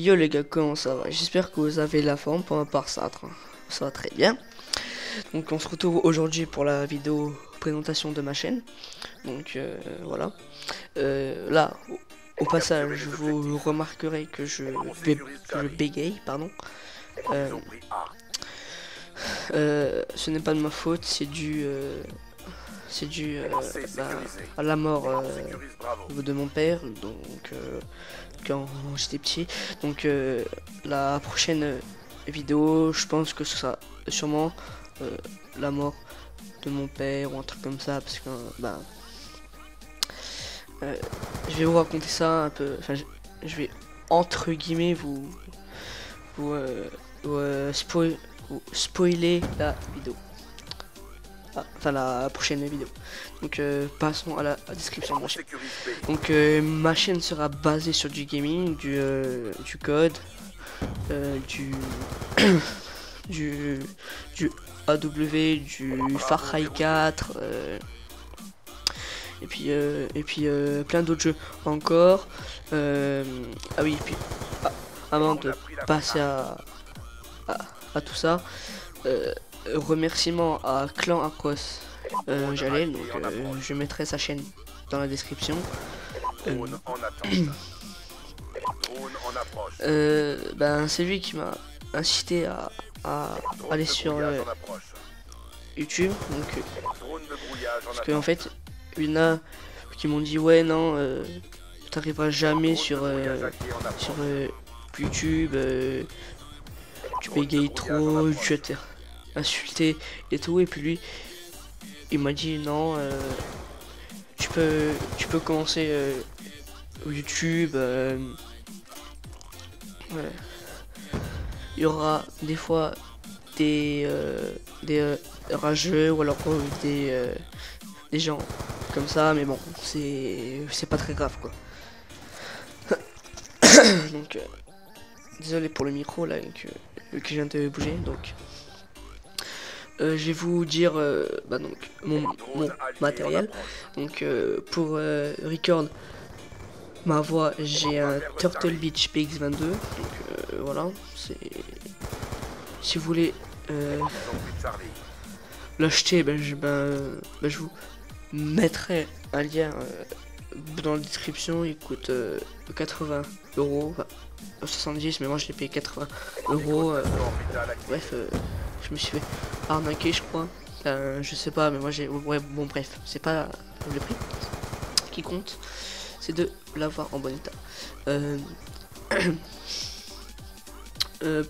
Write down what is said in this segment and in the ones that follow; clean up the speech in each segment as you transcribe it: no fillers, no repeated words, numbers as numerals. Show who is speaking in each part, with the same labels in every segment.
Speaker 1: Yo les gars, comment ça va? J'espère que vous avez la forme, pour ma part ça va très bien. Donc on se retrouve aujourd'hui pour la vidéo présentation de ma chaîne. Donc voilà. Là, au passage, vous remarquerez que je bégaye, pardon. Ce n'est pas de ma faute, c'est dû à la mort de mon père, donc quand j'étais petit. Donc la prochaine vidéo, je pense que ce sera sûrement la mort de mon père ou un truc comme ça, parce que je vais vous raconter ça un peu, enfin je vais entre guillemets vous spoiler la vidéo. Enfin la prochaine vidéo. Donc passons à la description de ma chaîne. Donc ma chaîne sera basée sur du gaming, du code, du du AW, du Far Cry 4, et puis plein d'autres jeux encore. Ah oui, et puis avant de passer à tout ça, remerciements à Clan Across Jalel, donc je mettrai sa chaîne dans la description. C'est lui qui m'a incité à aller sur YouTube, donc parce que en fait il y en a qui m'ont dit ouais non, t'arriveras jamais sur YouTube, tu bégayes trop, tu vas te faire insulter et tout. Et puis lui il m'a dit non, tu peux commencer YouTube, ouais. Il y aura des fois des rageux ou alors des gens comme ça, mais bon, c'est pas très grave quoi. Donc désolé pour le micro là que je viens de bouger. Donc je vais vous dire donc mon matériel. Donc pour record ma voix, j'ai un Turtle Beach PX22. Donc voilà, c'est si vous voulez l'acheter, je vous mettrai un lien dans la description. Il coûte 80 €, enfin, 70, mais moi je l'ai payé 80 €. Bref, je me suis fait arnaquer, je crois. Je sais pas, mais moi j'ai. Ouais, bon, bref, c'est pas le prix qui compte, c'est de l'avoir en bon état.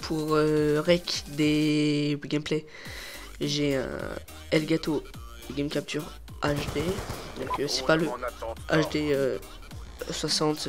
Speaker 1: Pour rec des gameplay, j'ai un Elgato Game Capture HD. Donc c'est pas le HD 60,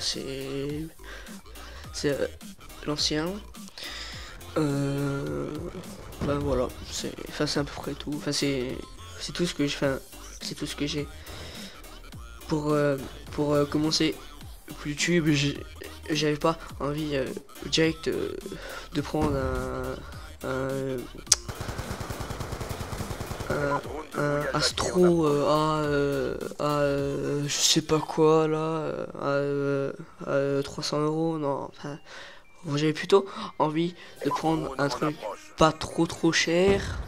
Speaker 1: c'est l'ancien. Voilà, c'est à peu près tout. Enfin c'est tout ce que je fais, c'est tout ce que j'ai pour commencer YouTube. J'avais pas envie direct de prendre un Astro je sais pas quoi là, à 300 €, non. Enfin, j'avais plutôt envie de prendre un truc pas trop cher.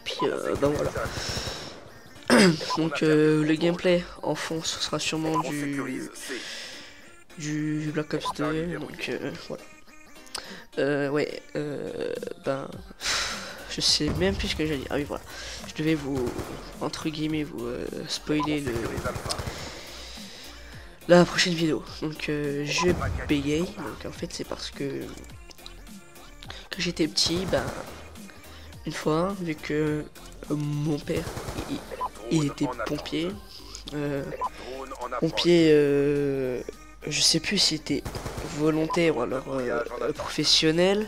Speaker 1: Puis voilà. Donc le gameplay en fond, ce sera sûrement du Black Ops 2. Donc voilà. Ouais, je sais même plus ce que j'allais dire. Ah oui, voilà. Je devais vous, entre guillemets, vous spoiler la prochaine vidéo. Donc je bégaye. Donc en fait c'est parce que quand j'étais petit, une fois, vu que mon père il était pompier, je sais plus si c'était volontaire ou alors professionnel.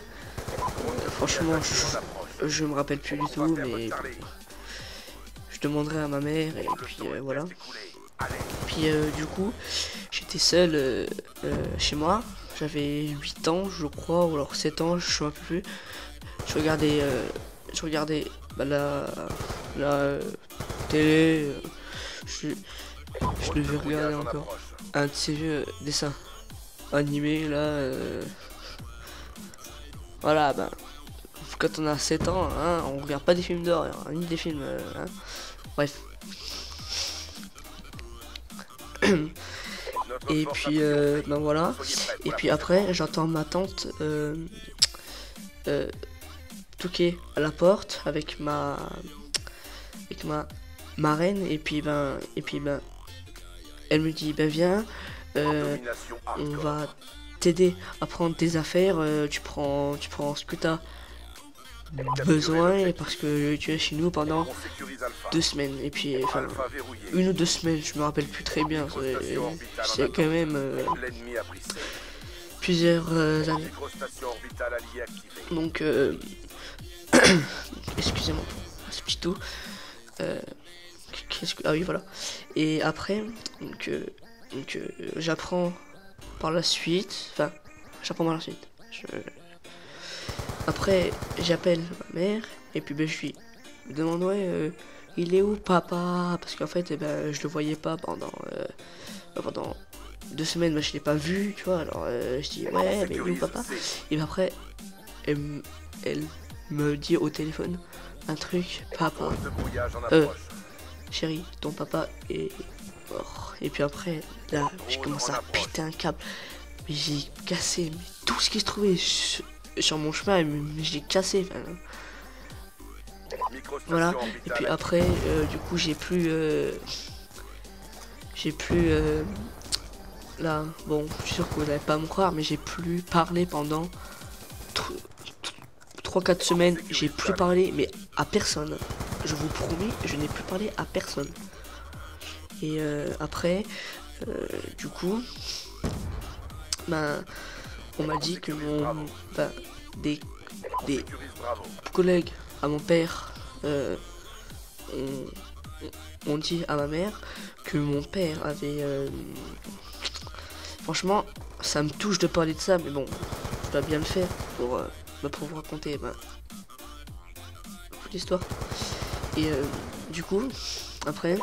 Speaker 1: Franchement je me rappelle plus du tout, mais je demanderai à ma mère. Et puis voilà. Puis du coup j'étais seul chez moi, j'avais 8 ans je crois, ou alors 7 ans, je ne sais plus. Je regardais la télé. Je devais regarder encore un de ces vieux dessins animé là. Voilà, ben, quand on a 7 ans, hein, on regarde pas des films d'horreur, hein, ni des films. Hein. Bref. Et puis, ben voilà. Et puis après, j'entends ma tante toquer à la porte avec ma marraine. Et puis ben, elle me dit, ben viens, on va t'aider à prendre tes affaires. Tu prends ce que t'as besoin parce que tu es chez nous pendant 2 semaines. Et puis, enfin, 1 ou 2 semaines, je me rappelle plus très bien. C'est quand même plusieurs années. Donc, excusez-moi, ce petit tout. Ah oui, voilà. Et après, donc j'apprends par la suite. Enfin, j'apprends par la suite. Après, j'appelle ma mère et puis ben, je lui demande ouais, il est où papa? Parce qu'en fait, eh ben, je le voyais pas pendant 2 semaines, ben, je l'ai pas vu, tu vois. Alors je dis ouais, mais il est où papa? Et ben, après, elle me dit au téléphone un truc, papa, chérie, ton papa est mort. Et puis après, là, j'ai commencé à péter un câble. Mais j'ai cassé mais tout ce qui se trouvait sur mon chemin, mais je l'ai cassé. Voilà. Et puis après, du coup, j'ai plus là, bon, je suis sûr que vous n'allez pas me croire, mais j'ai plus parlé pendant 3-4 semaines. J'ai plus parlé, mais à personne. Je vous promets, je n'ai plus parlé à personne. Et après, du coup, ben, on m'a dit que des collègues à mon père ont dit à ma mère que mon père avait... Franchement, ça me touche de parler de ça, mais bon, je dois bien le faire pour vous raconter toute l'histoire. Et du coup, après...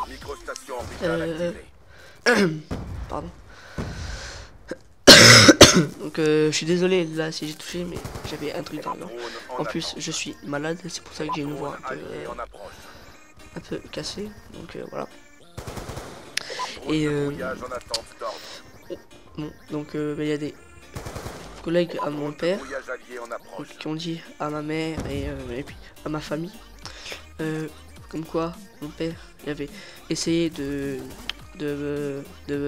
Speaker 1: pardon. Donc je suis désolé là si j'ai touché, mais j'avais un truc dans le... En plus je suis malade, c'est pour ça que j'ai une voix un peu cassée, donc voilà. Et bon, donc il y a des collègues à mon père qui ont dit à ma mère et puis à ma famille comme quoi mon père il avait essayé de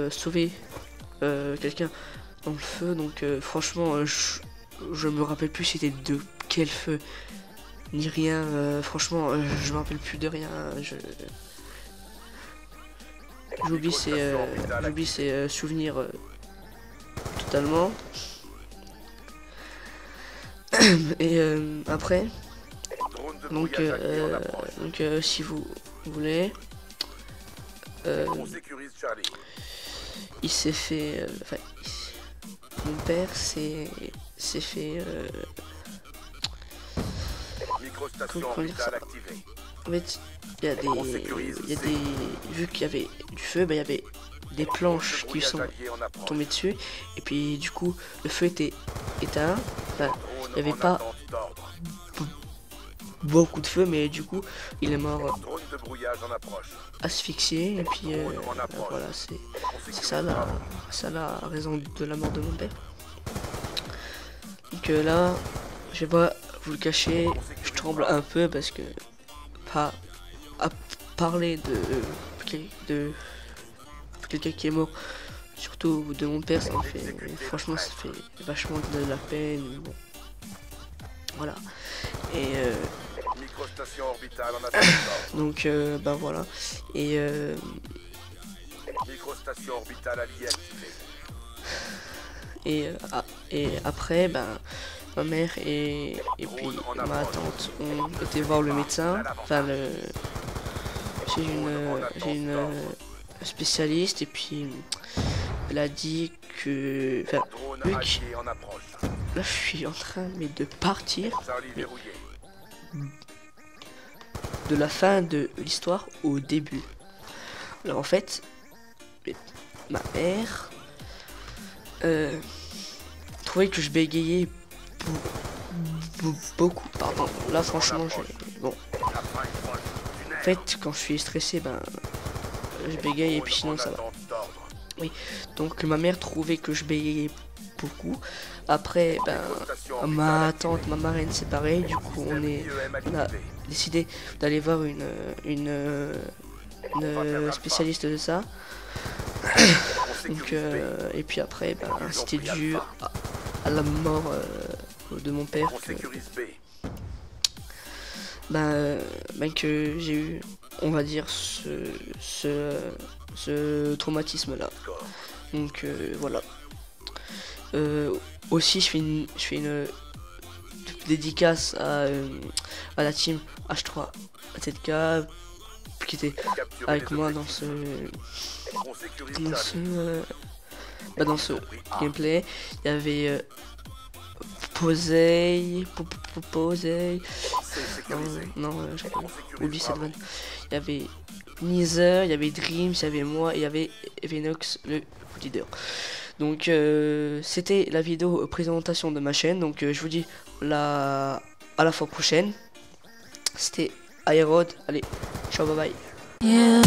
Speaker 1: sauver quelqu'un dans le feu. Donc franchement je me rappelle plus c'était de quel feu ni rien. Franchement je me rappelle plus de rien. J'oublie ces souvenirs totalement. Et après donc si vous voulez il s'est fait mon père s'est fait comment dire ça? En fait il y a des vu qu'il y avait du feu, il y avait des planches qui sont tombées dessus et puis du coup le feu était éteint. Il n'y avait pas beaucoup de feu, mais du coup il est mort asphyxié. Et puis voilà, c'est ça la raison de la mort de mon père. Donc là je vais pas vous le cacher, je tremble un peu parce que pas à parler de quelqu'un qui est mort, surtout de mon père, ça me fait franchement ça fait vachement de la peine. Bon. Voilà. Et donc ben voilà. Et et après ma mère et puis ma tante ont été voir le médecin. Enfin j'ai une spécialiste et puis elle a dit que Luc, là je suis en train de partir de la fin de l'histoire au début. Alors en fait ma mère trouvais que je bégayais beaucoup. Pardon, là franchement, bon. En fait, quand je suis stressé, ben, je bégaye et puis sinon ça va. Oui, donc ma mère trouvait que je bégayais beaucoup. Après, ben, ma tante, ma marraine, c'est pareil. Du coup, on a décidé d'aller voir une spécialiste de ça. Donc, et puis après, ben, c'était dû à la mort de mon père que j'ai eu, on va dire, ce traumatisme-là. Donc voilà. Aussi, je fais une dédicace à la team H3 ZK qui était avec moi dans ce gameplay. Il y avait Posey, oublie cette vanne. Il y avait Neither, il y avait Dreams, il y avait moi, et il y avait Venox, le leader. Donc c'était la vidéo présentation de ma chaîne. Donc je vous dis à la fois prochaine. C'était Aerod. Allez, ciao, bye bye.